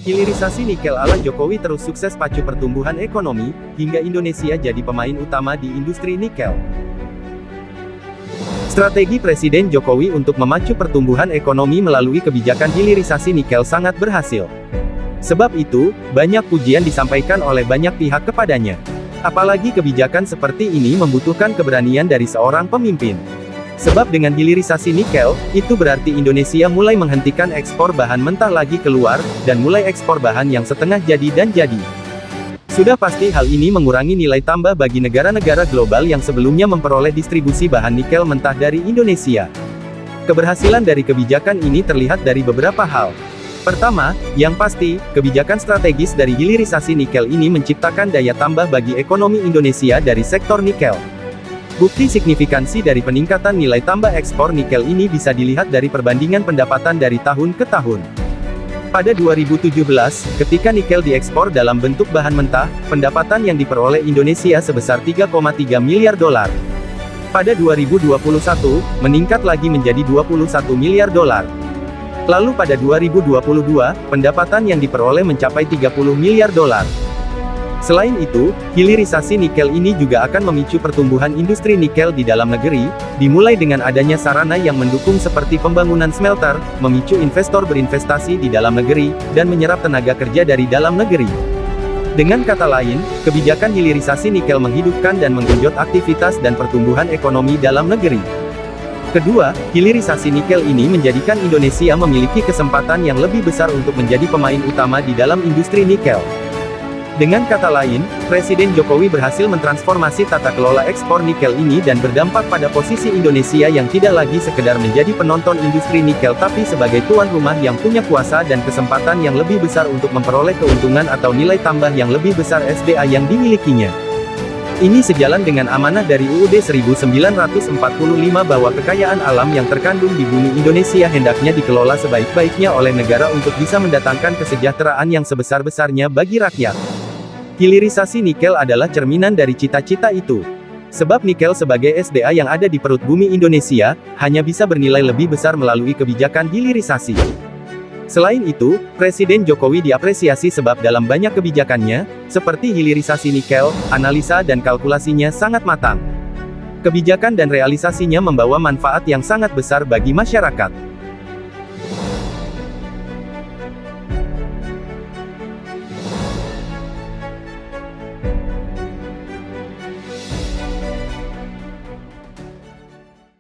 Hilirisasi nikel ala Jokowi terus sukses pacu pertumbuhan ekonomi, hingga Indonesia jadi pemain utama di industri nikel. Strategi Presiden Jokowi untuk memacu pertumbuhan ekonomi melalui kebijakan hilirisasi nikel sangat berhasil. Sebab itu, banyak pujian disampaikan oleh banyak pihak kepadanya. Apalagi kebijakan seperti ini membutuhkan keberanian dari seorang pemimpin. Sebab dengan hilirisasi nikel, itu berarti Indonesia mulai menghentikan ekspor bahan mentah lagi keluar, dan mulai ekspor bahan yang setengah jadi dan jadi. Sudah pasti hal ini mengurangi nilai tambah bagi negara-negara global yang sebelumnya memperoleh distribusi bahan nikel mentah dari Indonesia. Keberhasilan dari kebijakan ini terlihat dari beberapa hal. Pertama, yang pasti, kebijakan strategis dari hilirisasi nikel ini menciptakan daya tambah bagi ekonomi Indonesia dari sektor nikel. Bukti signifikansi dari peningkatan nilai tambah ekspor nikel ini bisa dilihat dari perbandingan pendapatan dari tahun ke tahun. Pada 2017, ketika nikel diekspor dalam bentuk bahan mentah, pendapatan yang diperoleh Indonesia sebesar 3,3 miliar dolar. Pada 2021, meningkat lagi menjadi 21 miliar dolar. Lalu pada 2022, pendapatan yang diperoleh mencapai 30 miliar dolar. Selain itu, hilirisasi nikel ini juga akan memicu pertumbuhan industri nikel di dalam negeri, dimulai dengan adanya sarana yang mendukung seperti pembangunan smelter, memicu investor berinvestasi di dalam negeri, dan menyerap tenaga kerja dari dalam negeri. Dengan kata lain, kebijakan hilirisasi nikel menghidupkan dan menggenjot aktivitas dan pertumbuhan ekonomi dalam negeri. Kedua, hilirisasi nikel ini menjadikan Indonesia memiliki kesempatan yang lebih besar untuk menjadi pemain utama di dalam industri nikel. Dengan kata lain, Presiden Jokowi berhasil mentransformasi tata kelola ekspor nikel ini dan berdampak pada posisi Indonesia yang tidak lagi sekedar menjadi penonton industri nikel tapi sebagai tuan rumah yang punya kuasa dan kesempatan yang lebih besar untuk memperoleh keuntungan atau nilai tambah yang lebih besar SDA yang dimilikinya. Ini sejalan dengan amanah dari UUD 1945 bahwa kekayaan alam yang terkandung di bumi Indonesia hendaknya dikelola sebaik-baiknya oleh negara untuk bisa mendatangkan kesejahteraan yang sebesar-besarnya bagi rakyat. Hilirisasi nikel adalah cerminan dari cita-cita itu. Sebab nikel sebagai SDA yang ada di perut bumi Indonesia, hanya bisa bernilai lebih besar melalui kebijakan hilirisasi. Selain itu, Presiden Jokowi diapresiasi sebab dalam banyak kebijakannya, seperti hilirisasi nikel, analisa dan kalkulasinya sangat matang. Kebijakan dan realisasinya membawa manfaat yang sangat besar bagi masyarakat.